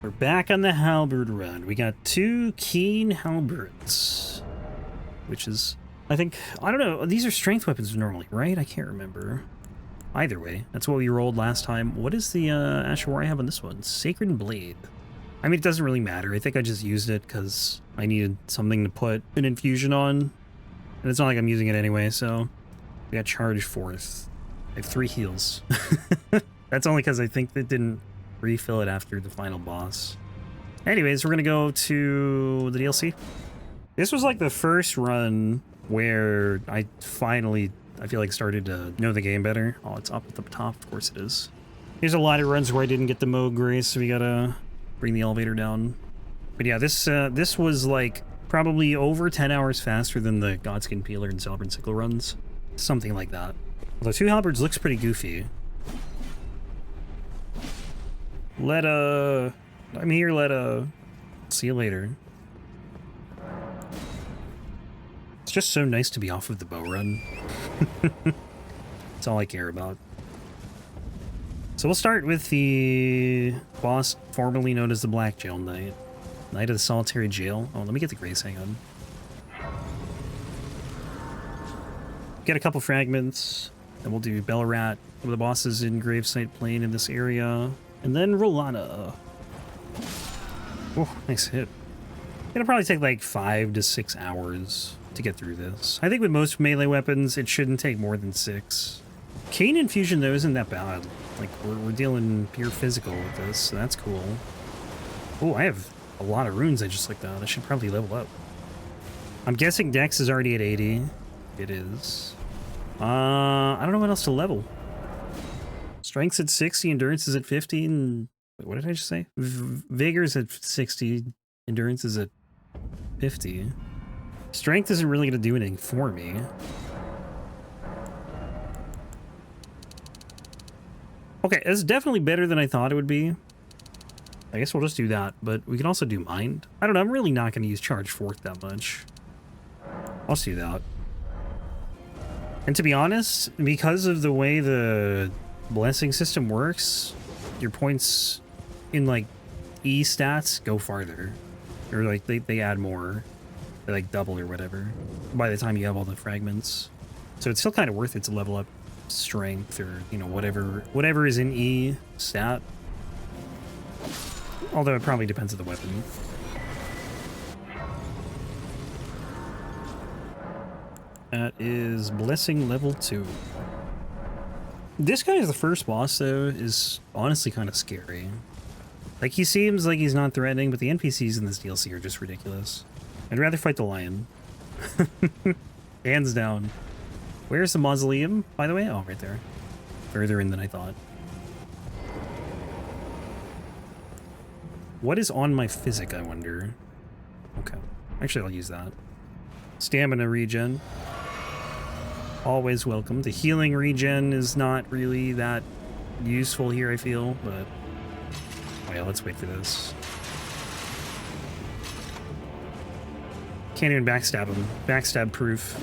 We're back on the Halberd run. We got 2 keen Halberds, which is, I think, I don't know, these are strength weapons normally, right? I can't remember. Either way, that's what we rolled last time. What is the Ashawar I have on this one? Sacred Blade. I mean, it doesn't really matter. I think I just used it because I needed something to put an infusion on. And it's not like I'm using it anyway, so we got charged forth. I have 3 heals. That's only because I think it didn't refill it after the final boss. Anyways, we're gonna go to the DLC. This was like the first run where I finally, I feel like, started to know the game better. Oh, it's up at the top. Of course it is. There's a lot of runs where I didn't get the mode grace, so we gotta bring the elevator down. But yeah, this was like probably over 10 hours faster than the Godskin Peeler and Celebrant Sickle runs. Something like that. Although 2 Halberds looks pretty goofy. I'm here, see you later. It's just so nice to be off of the bow run. That's all I care about. So we'll start with the boss formerly known as the Black Jail Knight. Knight of the Solitary Jail. Oh, let me get the grace, hang on. Get a couple fragments, then we'll do Belurat, one of the bosses in Gravesite Plain in this area. And then Rellana. Oh, nice hit. It'll probably take like 5 to 6 hours to get through this. I think with most melee weapons, it shouldn't take more than 6. Cane Infusion, though, isn't that bad. Like, we're dealing pure physical with this, so that's cool. Oh, I have a lot of runes I just like that. I should probably level up. I'm guessing Dex is already at 80. It is. I don't know what else to level. Strength's at 60, endurance is at 50, and wait, what did I just say? Vigor's at 60, endurance is at 50. Strength isn't really going to do anything for me. Okay, it's definitely better than I thought it would be. I guess we'll just do that, but we can also do Mind. I don't know, I'm really not going to use Charge Forth that much. I'll just do that. And to be honest, because of the way the blessing system works, your points in like E stats go farther, or like they add more, they like double or whatever by the time you have all the fragments. So it's still kind of worth it to level up strength, or you know, whatever is in E stat, although it probably depends on the weapon. That is blessing level 2. This guy is the first boss, though, is honestly kind of scary. Like, he seems like he's not threatening, but the NPCs in this DLC are just ridiculous. I'd rather fight the lion. Hands down. Where's the Mausoleum, by the way? Oh, right there. Further in than I thought. What is on my physic, I wonder? Okay. Actually, I'll use that. Stamina regen. Always welcome. The healing regen is not really that useful here, I feel, but oh yeah, let's wait for this. Can't even backstab him. Backstab proof.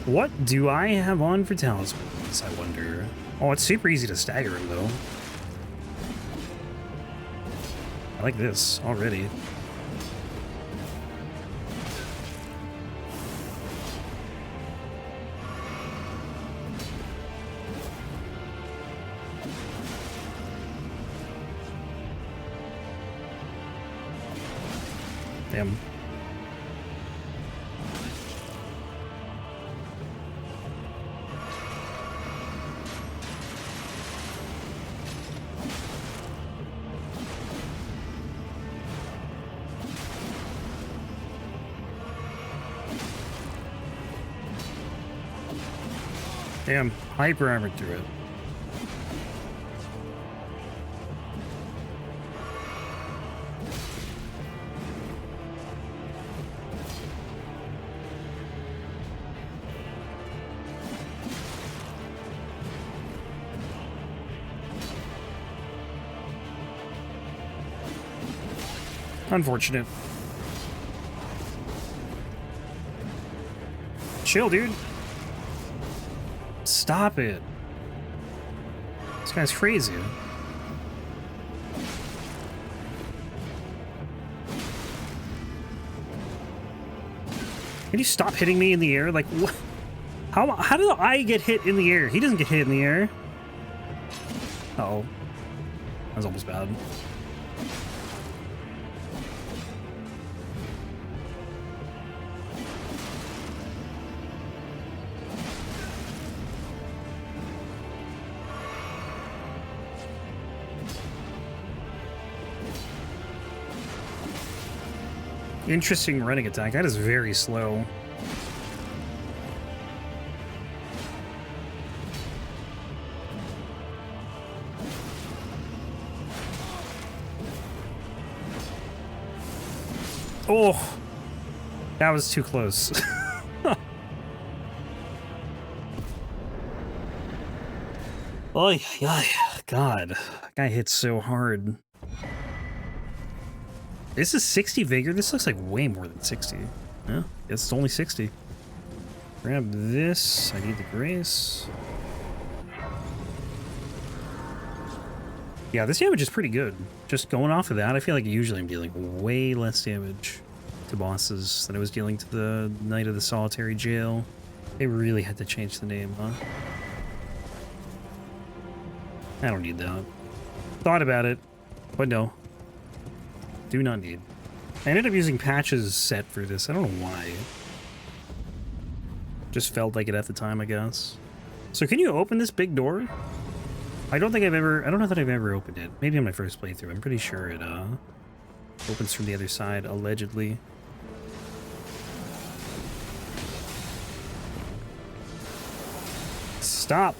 What do I have on for talismans, I wonder? Oh, it's super easy to stagger him, though. I like this already. Damn. Damn, hyper armored through it. Unfortunate. Chill, dude. Stop it. This guy's crazy. Can you stop hitting me in the air? Like, what? How do I get hit in the air? He doesn't get hit in the air. Uh-oh. That was almost bad. Interesting running attack. That is very slow. Oh, that was too close. Oh, yeah, God, that guy hits so hard. This is 60 vigor? This looks like way more than 60. Yeah, it's only 60. Grab this. I need the grace. Yeah, this damage is pretty good. Just going off of that, I feel like usually I'm dealing way less damage to bosses than I was dealing to the Knight of the Solitary Jail. They really had to change the name, huh? I don't need that. Thought about it, but no. Do not need. I ended up using Patch's set for this. I don't know why. Just felt like it at the time, I guess. So can you open this big door? I don't know that I've ever opened it. Maybe on my first playthrough. I'm pretty sure it opens from the other side, allegedly. Stop!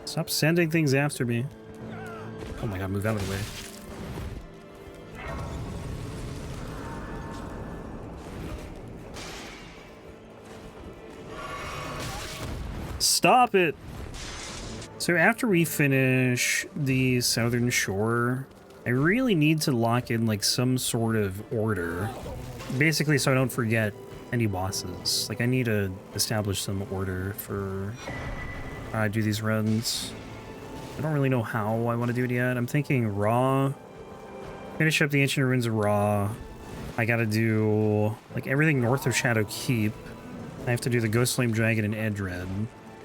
Stop sending things after me. Oh my god, move out of the way. Stop it! So after we finish the Southern Shore, I really need to lock in like some sort of order. Basically so I don't forget any bosses. Like I need to establish some order for how I do these runs. I don't really know how I want to do it yet. I'm thinking Raw. Finish up the Ancient Ruins of Raw. I gotta do like everything north of Shadow Keep. I have to do the Ghostflame Dragon and Edred.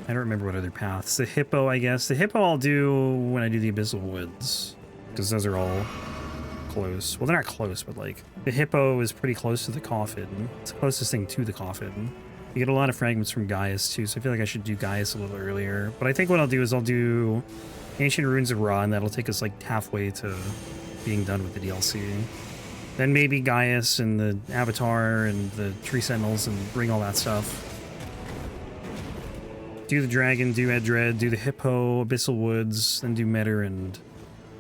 I don't remember what other paths. The Hippo, I guess. The Hippo I'll do when I do the Abyssal Woods. Because those are all close. Well, they're not close, but like... The Hippo is pretty close to the Coffin. It's the closest thing to the Coffin. You get a lot of fragments from Gaius, too, so I feel like I should do Gaius a little earlier. But I think what I'll do is I'll do Ancient Ruins of Ra, and that'll take us like halfway to being done with the DLC. Then maybe Gaius and the Avatar and the Tree Sentinels and bring all that stuff. Do the Dragon, do Edred, do the Hippo, Abyssal Woods, then do Metter and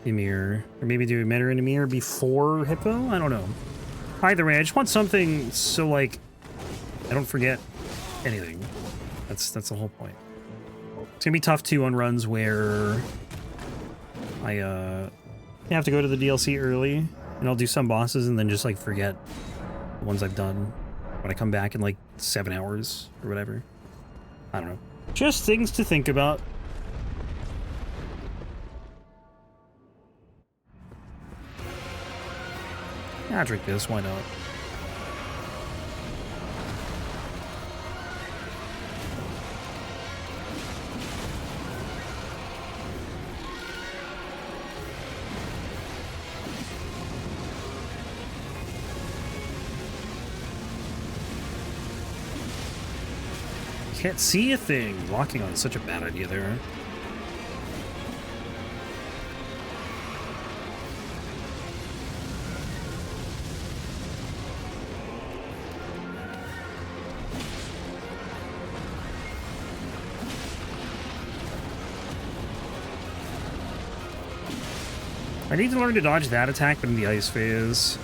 Ymir. Or maybe do Metter and Ymir before Hippo? I don't know. Either way, I just want something so, like, I don't forget anything. That's the whole point. It's gonna be tough, too, on runs where I have to go to the DLC early, and I'll do some bosses and then just, like, forget the ones I've done when I come back in, like, 7 hours or whatever. I don't know. Just things to think about. I'll drink this, why not? Can't see a thing. Locking on is such a bad idea there. I need to learn to dodge that attack, but in the ice phase.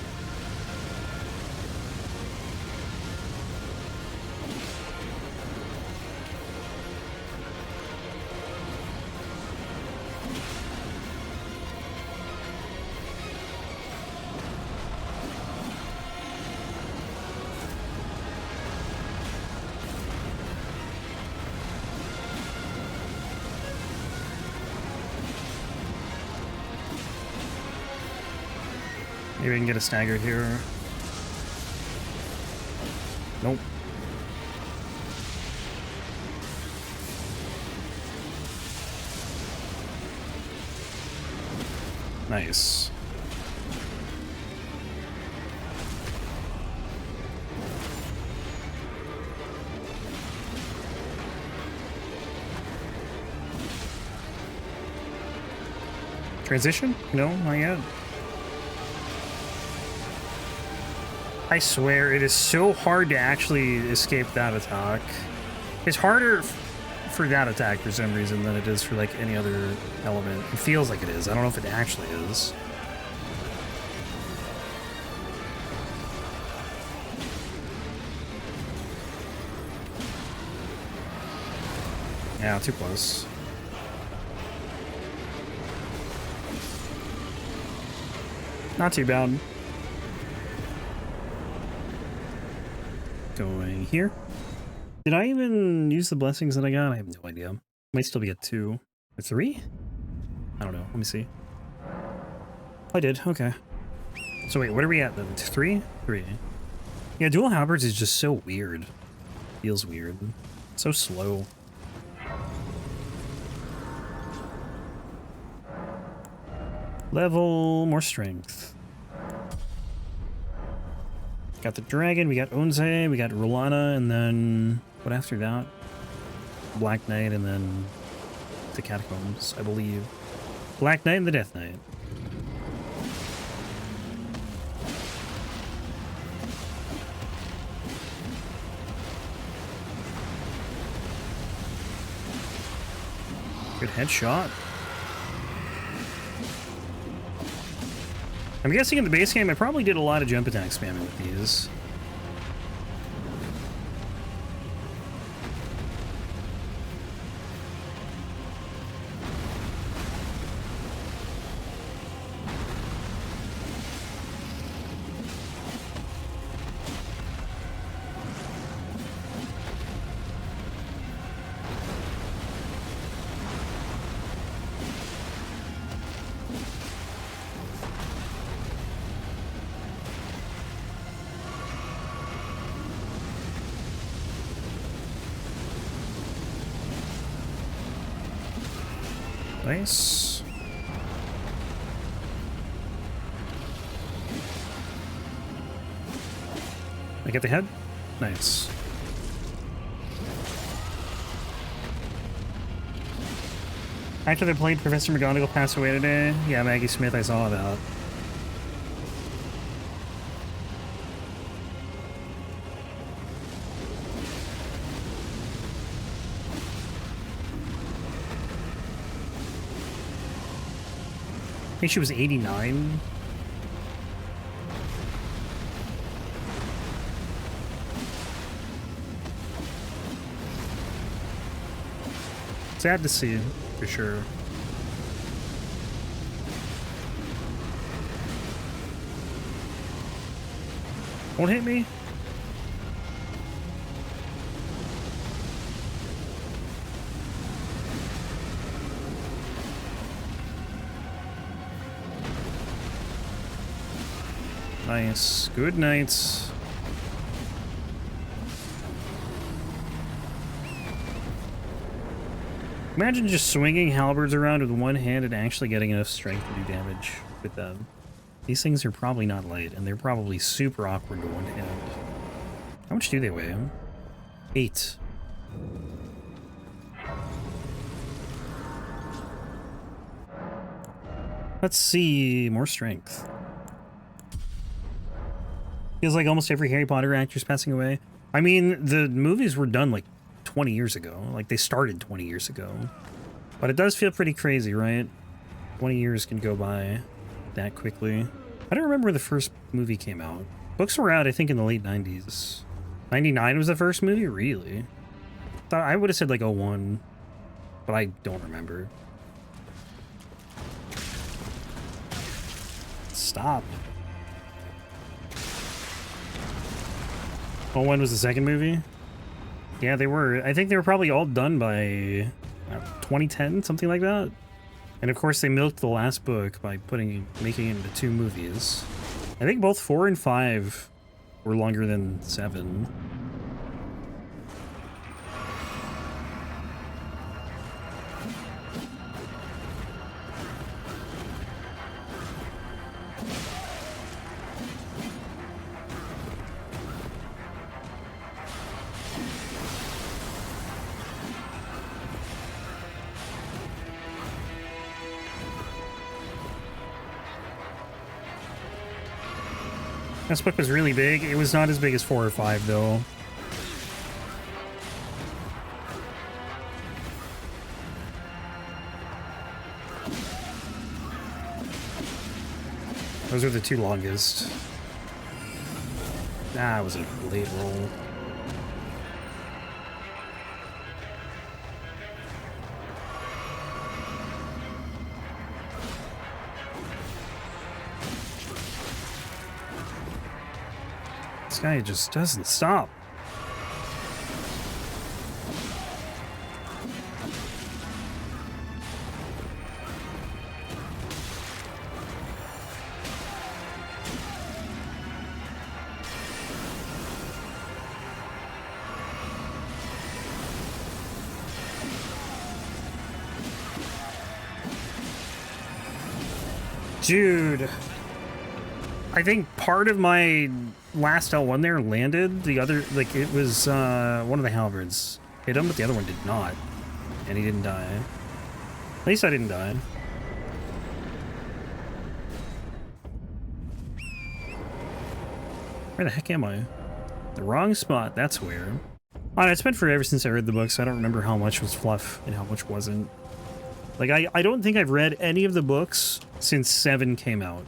Maybe we can get a stagger here. Nope. Nice. Transition? No, not yet. I swear, it is so hard to actually escape that attack. It's harder for that attack for some reason than it is for like any other element. It feels like it is. I don't know if it actually is. Yeah, too close. Not too bad. Going here. Did I even use the blessings that I got? I have no idea. Might still be at 2 or 3? I don't know. Let me see. I did. Okay. So wait, what are we at then? 3? 3. Yeah, dual halberds is just so weird. Feels weird. So slow. Level, more strength. Got the dragon, we got Onze, we got Rellana, and then what after that? Black Knight, and then the Catacombs, I believe. Black Knight and the Death Knight. Good headshot. I'm guessing in the base game I probably did a lot of jump attack spamming with these. Nice. I get the head? Nice. After they played, Professor McGonagall passed away today. Yeah, Maggie Smith, I saw that. I think she was 89. Sad to see, for sure. Won't hit me? Nice. Good nights. Imagine just swinging halberds around with one hand and actually getting enough strength to do damage with them. These things are probably not light, and they're probably super awkward to one hand. How much do they weigh? 8. Let's see. More strength. Feels like almost every Harry Potter actor's passing away. I mean, the movies were done like 20 years ago. Like, they started 20 years ago. But it does feel pretty crazy, right? 20 years can go by that quickly. I don't remember when the first movie came out. Books were out, I think, in the late 90s. 99 was the first movie? Really? Thought I would have said like 01. But I don't remember. Stop. Oh, when was the second movie? Yeah, they were. I think they were probably all done by 2010, something like that. And of course, they milked the last book by making it into 2 movies. I think both 4 and 5 were longer than 7. This book was really big. It was not as big as 4 or 5, though. Those are the 2 longest. That was a late roll. This guy just doesn't stop. Dude, I think part of my last L1 there landed. The other, like, it was one of the halberds hit him, but the other one did not. And he didn't die. At least I didn't die. Where the heck am I? The wrong spot, that's weird. It's been forever since I read the book, so I don't remember how much was fluff and how much wasn't. Like, I don't think I've read any of the books since 7 came out.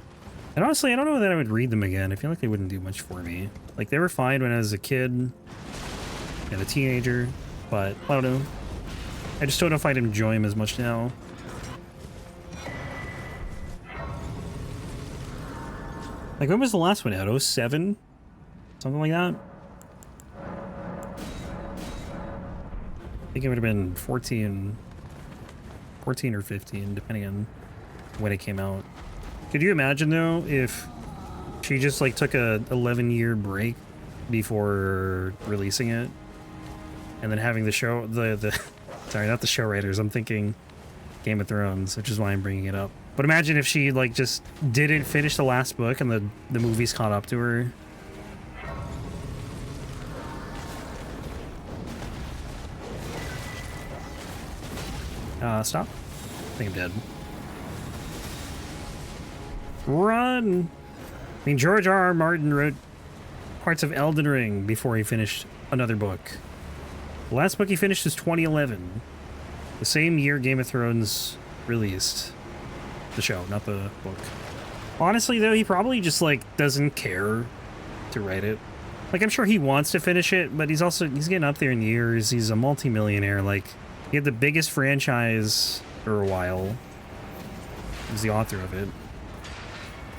And honestly, I don't know that I would read them again. I feel like they wouldn't do much for me. Like, they were fine when I was a kid and a teenager, but I don't know. I just don't know if I'd enjoy them as much now. Like, when was the last one out? 07? Something like that? I think it would have been 14 or 15, depending on when it came out. Could you imagine, though, if she just, like, took a 11-year break before releasing it? And then having the show, sorry, not the show writers, I'm thinking Game of Thrones, which is why I'm bringing it up. But imagine if she, like, just didn't finish the last book and the movies caught up to her. Stop. I think I'm dead. Run! I mean, George R.R. Martin wrote parts of Elden Ring before he finished another book. The last book he finished was 2011. The same year Game of Thrones released. The show, not the book. Honestly, though, he probably just, like, doesn't care to write it. Like, I'm sure he wants to finish it, but he's getting up there in years. He's a multi-millionaire. Like, he had the biggest franchise for a while. He was the author of it.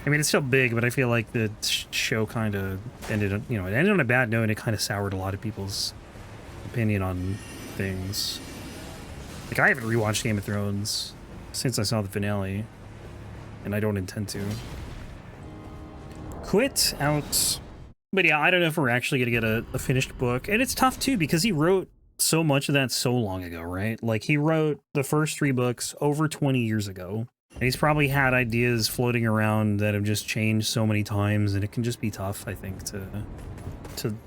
I mean, it's still big, but I feel like the show kind of ended, it ended on a bad note, and it kind of soured a lot of people's opinion on things. Like, I haven't rewatched Game of Thrones since I saw the finale, and I don't intend to. Quit out. But yeah, I don't know if we're actually going to get a finished book. And it's tough, too, because he wrote so much of that so long ago, right? Like, he wrote the first 3 books over 20 years ago. And he's probably had ideas floating around that have just changed so many times, and it can just be tough, I think, to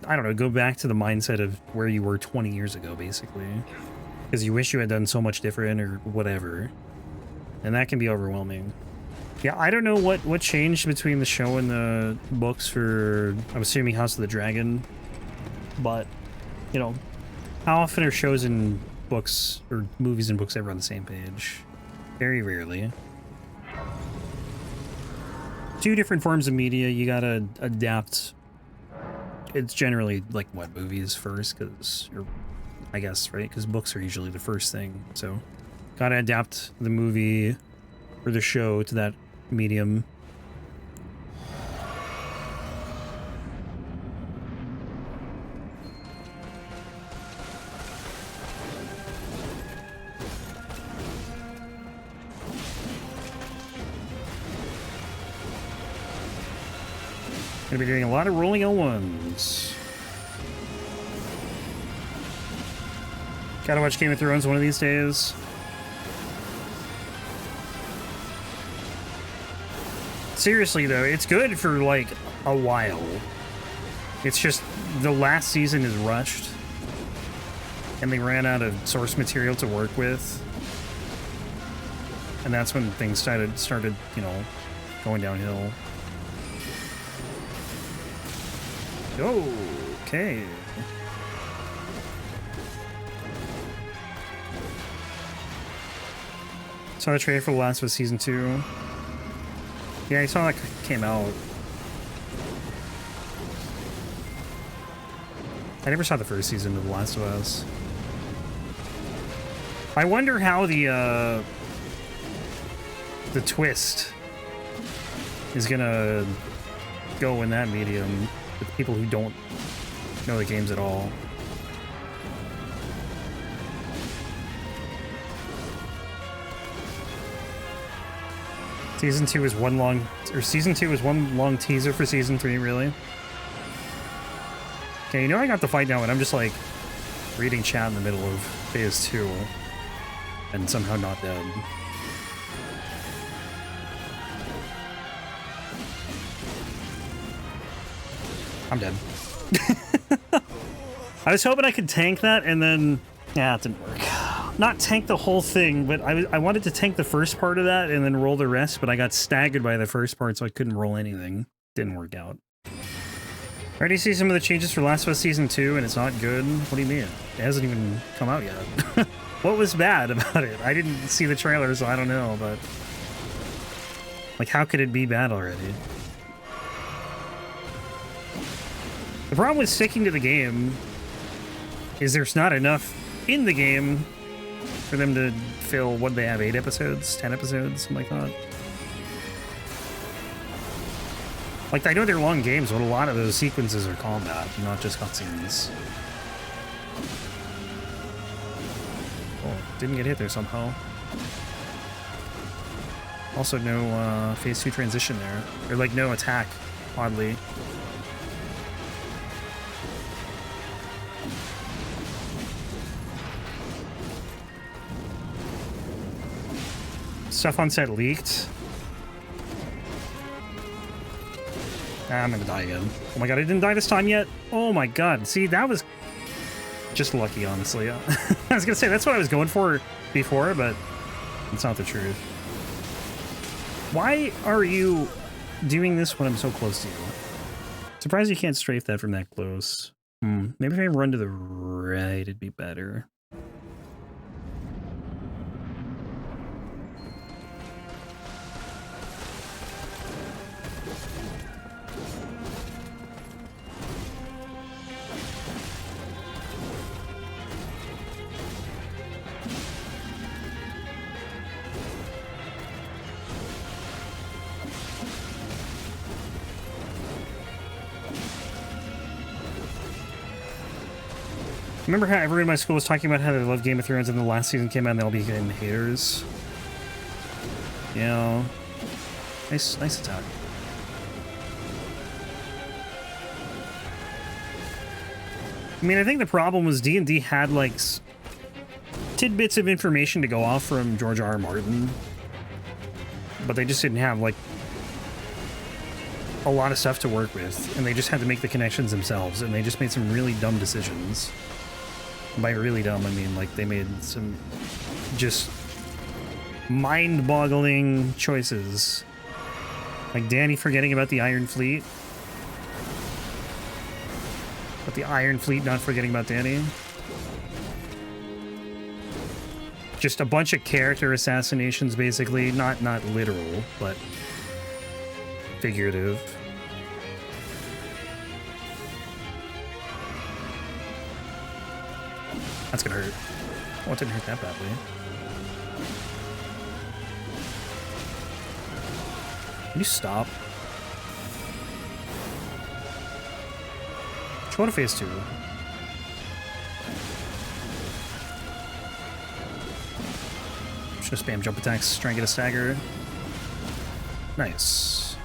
I don't know, go back to the mindset of where you were 20 years ago, basically. Because you wish you had done so much different or whatever. And that can be overwhelming. Yeah, I don't know what changed between the show and the books for, I'm assuming, House of the Dragon. But, how often are shows and books, or movies and books ever on the same page? Very rarely. 2 different forms of media, you gotta adapt. It's generally, like, what, movies first, because, I guess, right? Because books are usually the first thing, so gotta adapt the movie or the show to that medium. Gonna be doing a lot of rolling L1s. Gotta watch Game of Thrones one of these days. Seriously though, it's good for like a while. It's just the last season is rushed. And they ran out of source material to work with. And that's when things started, you know, going downhill. Oh, okay. Saw the trailer for The Last of Us Season 2. Yeah, I saw that came out. I never saw the first season of The Last of Us. I wonder how the twist is gonna go in that medium with people who don't know the games at all. Season 2 is one long teaser for Season 3, really? Okay, you know I got the fight now, and I'm just like reading chat in the middle of Phase 2 and somehow not dead. I'm dead. I was hoping I could tank that, and then yeah, it didn't work. Not tank the whole thing, but I wanted to tank the first part of that and then roll the rest, but I got staggered by the first part, so I couldn't roll anything. Didn't work out. Already see some of the changes for Last of Us Season 2, and it's not good? What do you mean? It hasn't even come out yet. What was bad about it? I didn't see the trailer, so I don't know, but... like, how could it be bad already? The problem with sticking to the game is there's not enough in the game for them to fill, what they have, 8 episodes? 10 episodes? Something like that. Like, I know they're long games, but a lot of those sequences are combat, not just cutscenes. Oh, didn't get hit there somehow. Also, no Phase 2 transition there. Or, like, no attack, oddly. Stuff on set leaked. I'm gonna die again. Oh my god, I didn't die this time yet? Oh my god, see, that was just lucky, honestly. I was gonna say, that's what I was going for before, but it's not the truth. Why are you doing this when I'm so close to you? Surprised you can't strafe that from that close. Maybe if I run to the right, it'd be better. Remember how everyone in my school was talking about how they love Game of Thrones and the last season came out and they all became haters? Yeah. Nice attack. I mean, I think the problem was D&D had, like, tidbits of information to go off from George R.R. Martin. But they just didn't have, like, a lot of stuff to work with. And they just had to make the connections themselves. And they just made some really dumb decisions. By really dumb, I mean, like, they made some just mind-boggling choices. Like Dany forgetting about the Iron Fleet. But the Iron Fleet not forgetting about Dany. Just a bunch of character assassinations, basically. Not literal, but figurative. That's gonna hurt. Oh, it didn't hurt that badly. Can you stop? Let's go to Phase 2. Just spam jump attacks, try and get a stagger. Nice.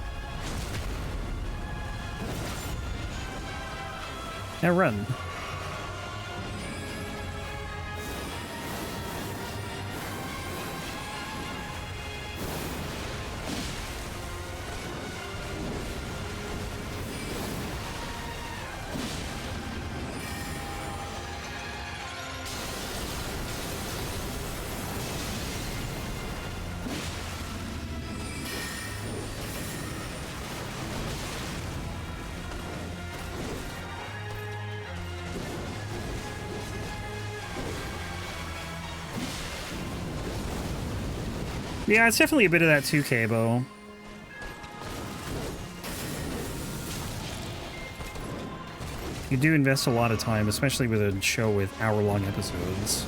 Now run. Yeah, it's definitely a bit of that 2K bow. You do invest a lot of time, especially with a show with hour-long episodes.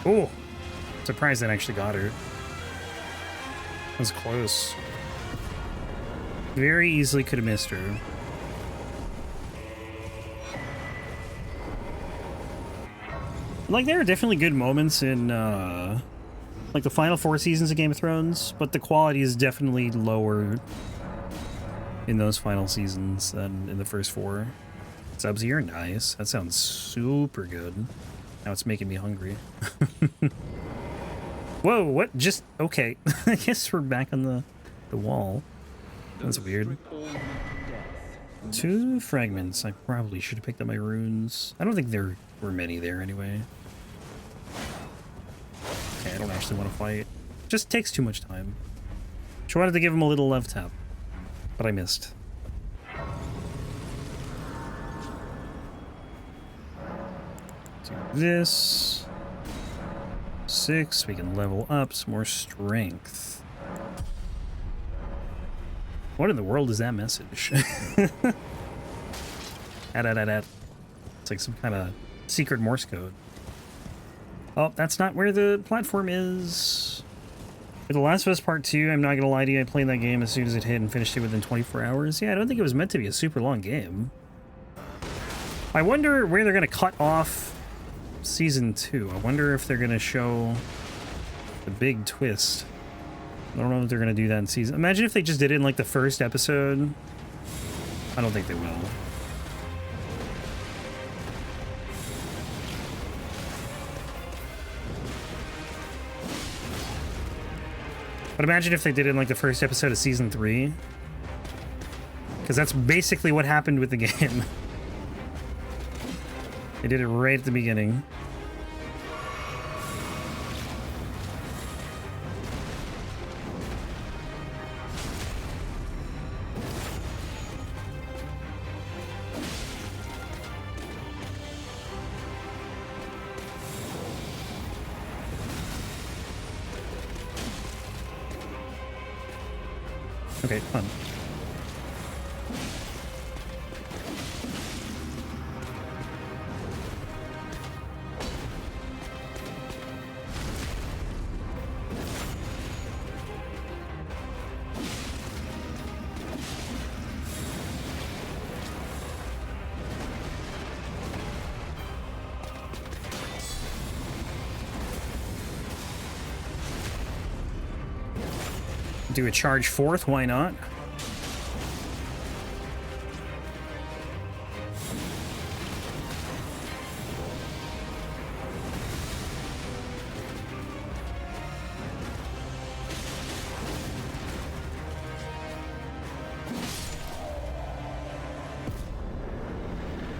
Oh, surprised that actually got her. That was close. Very easily could have missed her. Like, there are definitely good moments in, like, the final 4 seasons of Game of Thrones, but the quality is definitely lower in those final seasons than in the first 4. Subs, you're nice. That sounds super good. Now it's making me hungry. Whoa, what? Just, okay. I guess we're back on the wall. That's weird. 2 fragments. I probably should have picked up my runes. I don't think there were many there anyway. Okay, I don't actually want to fight. Just takes too much time. She wanted to give him a little love tap, but I missed. Do this. 6, we can level up some more strength. What in the world is that message? It's like some kind of secret Morse code. Oh, that's not where the platform is. For The Last of Us Part 2, I'm not gonna lie to you, I played that game as soon as it hit and finished it within 24 hours. Yeah, I don't think it was meant to be a super long game. I wonder where they're gonna cut off Season 2. I wonder if they're gonna show the big twist. I don't know if they're gonna do that in season. Imagine if they just did it in like the first episode. I don't think they will. But imagine if they did it in like the first episode of Season 3. Because that's basically what happened with the game. They did it right at the beginning. Okay, fun. Do a charge 4th, why not?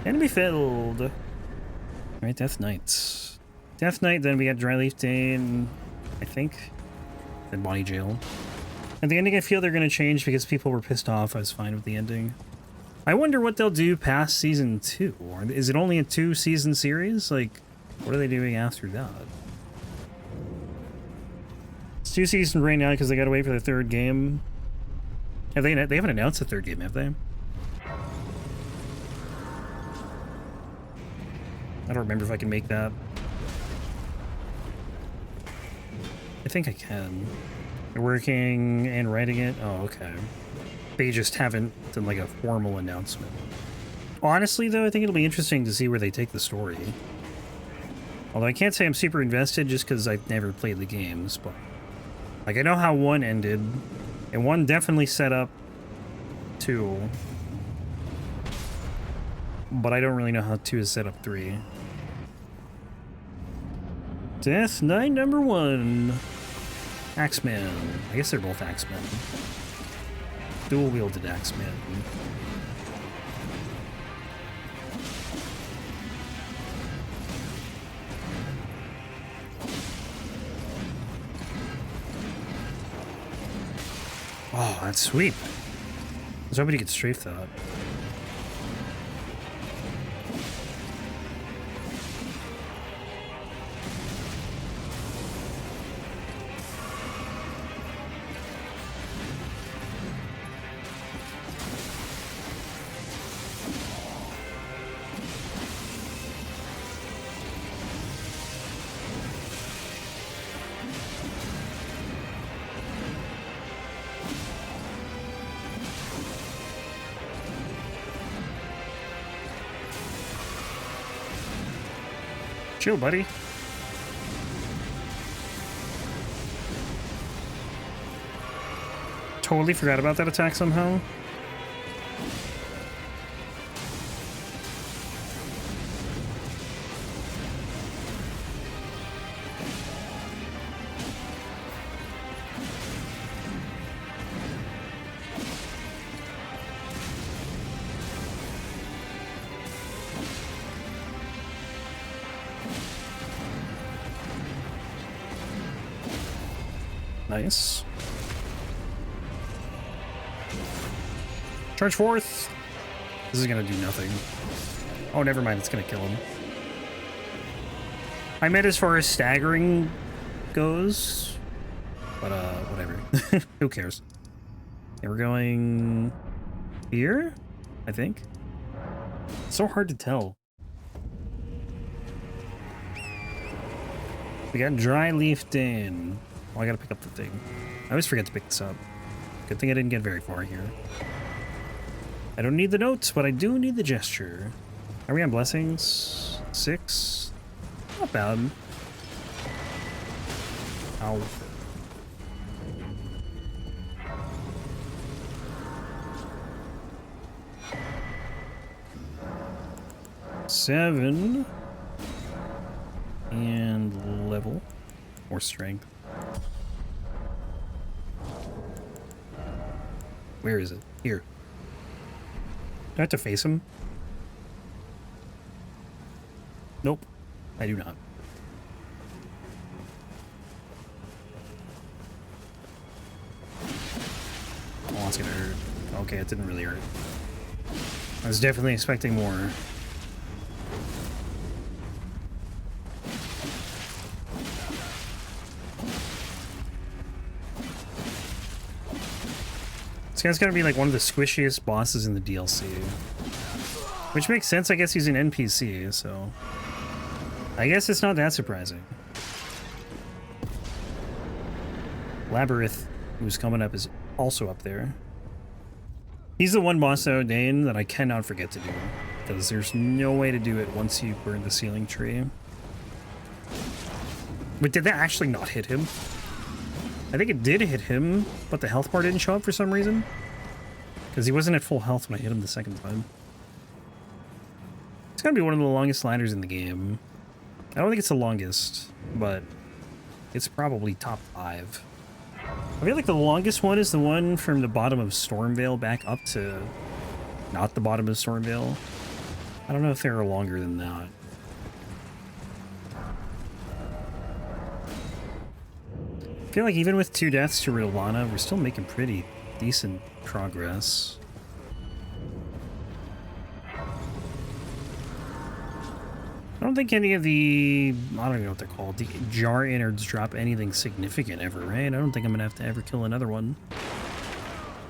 Enemy filled. Alright, Death Knights. Death Knight, then we got Dryleaf Dane, I think. Then Bonny Jail. At the ending, I feel they're going to change because people were pissed off. I was fine with the ending. I wonder what they'll do past Season 2. Or is it only a 2-season series? Like, what are they doing after that? It's 2 seasons right now because they got to wait for the 3rd game. Have they haven't announced the 3rd game, have they? I don't remember if I can make that. I think I can. They're working and writing it? Oh, okay. They just haven't done like a formal announcement. Honestly, though, I think it'll be interesting to see where they take the story. Although I can't say I'm super invested just because I've never played the games, but... Like, I know how 1 ended, and 1 definitely set up 2. But I don't really know how 2 is set up 3. Death Knight number 1. Axeman. I guess they're both Axemen. Dual-wielded Axeman. Oh, that's sweet. I was hoping you could strafe that. Chill, buddy. Totally forgot about that attack somehow. Nice. Charge forth! This is gonna do nothing. Oh, never mind, it's gonna kill him. I meant as far as staggering goes, but whatever. Who cares? Okay, we're going here, I think. It's so hard to tell. We got Dryleaf Dane. Oh, I gotta pick up the thing. I always forget to pick this up. Good thing I didn't get very far here. I don't need the notes, but I do need the gesture. Are we on blessings? 6? Not bad. Ow. Seven. And level. Or strength. Where is it? Here. Do I have to face him? Nope. I do not. Oh, it's gonna hurt. Okay, it didn't really hurt. I was definitely expecting more. This guy's gotta be like one of the squishiest bosses in the DLC. Which makes sense, I guess he's an NPC, so... I guess it's not that surprising. Labirith, who's coming up, is also up there. He's the one boss, though, Dane, that I cannot forget to do. Because there's no way to do it once you burn the ceiling tree. But did that actually not hit him? I think it did hit him, but the health bar didn't show up for some reason. Because he wasn't at full health when I hit him the second time. It's gotta be one of the longest liners in the game. I don't think it's the longest, but it's probably top 5. I feel like the longest one is the one from the bottom of Stormvale back up to not the bottom of Stormvale. I don't know if they're longer than that. I feel like even with 2 deaths to Rellana, we're still making pretty decent progress. I don't think any of the, I don't even know what they're called, the jar innards drop anything significant ever, right? I don't think I'm gonna have to ever kill another one.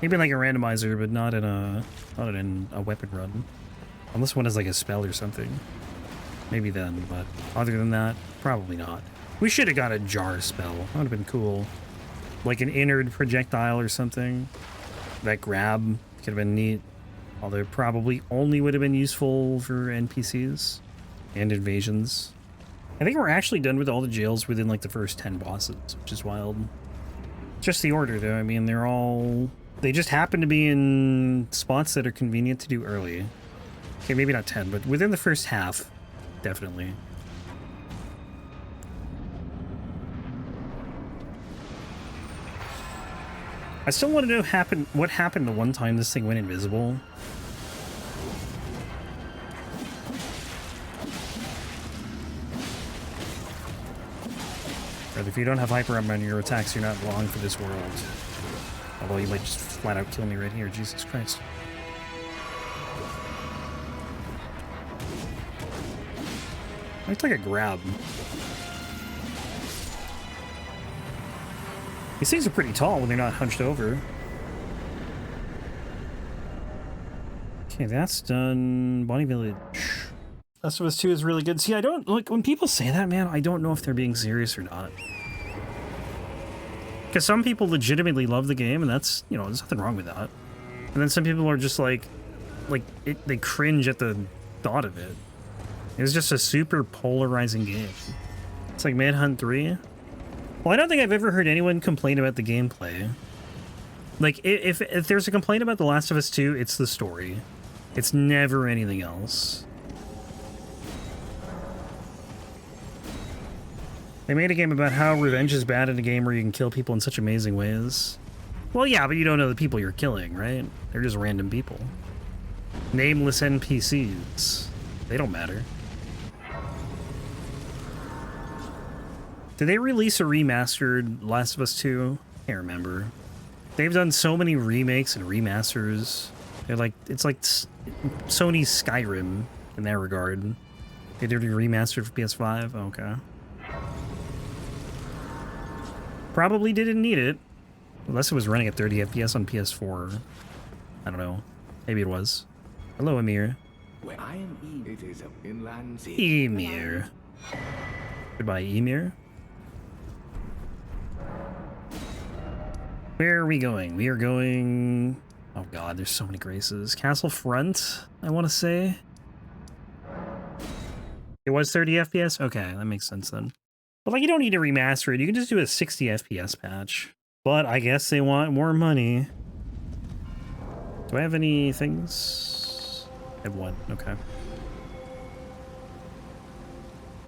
Maybe like a randomizer, but not in a weapon run. Unless one has like a spell or something. Maybe then, but other than that, probably not. We should have got a jar spell. That would have been cool. Like an innard projectile or something. That grab could have been neat. Although it probably only would have been useful for NPCs and invasions. I think we're actually done with all the jails within like the first 10 bosses, which is wild. Just the order though, I mean, they just happen to be in spots that are convenient to do early. Okay, maybe not 10, but within the first half, definitely. I still want to know what happened the one time this thing went invisible. Or if you don't have hyper armor on your attacks, you're not long for this world. Although you might just flat out kill me right here, Jesus Christ. Looks like a grab. These things are pretty tall when they're not hunched over. Okay, that's done. Bonny Village. Last of Us 2 is really good. See, I don't, like, when people say that, man, I don't know if they're being serious or not. Because some people legitimately love the game, and that's, you know, there's nothing wrong with that. And then some people are just like they cringe at the thought of it. It's just a super polarizing game. It's like Manhunt 3. Well, I don't think I've ever heard anyone complain about the gameplay. Like, if there's a complaint about The Last of Us 2, it's the story. It's never anything else. They made a game about how revenge is bad in a game where you can kill people in such amazing ways. Well, yeah, but you don't know the people you're killing, right? They're just random people. Nameless NPCs. They don't matter. Did they release a remastered Last of Us 2? I can't remember. They've done so many remakes and remasters. They're like, it's like Sony's Skyrim in that regard. They did a remastered for PS5? Okay. Probably didn't need it. Unless it was running at 30 FPS on PS4. I don't know. Maybe it was. Hello, Emir. Where I am, it is an inland sea. Emir. Goodbye, Emir. Where are we going? We are going... Oh god, there's so many graces. Castle Front, I want to say. It was 30 FPS? Okay, that makes sense then. But like, you don't need to remaster it. You can just do a 60 FPS patch. But I guess they want more money. Do I have any things? I have one. Okay.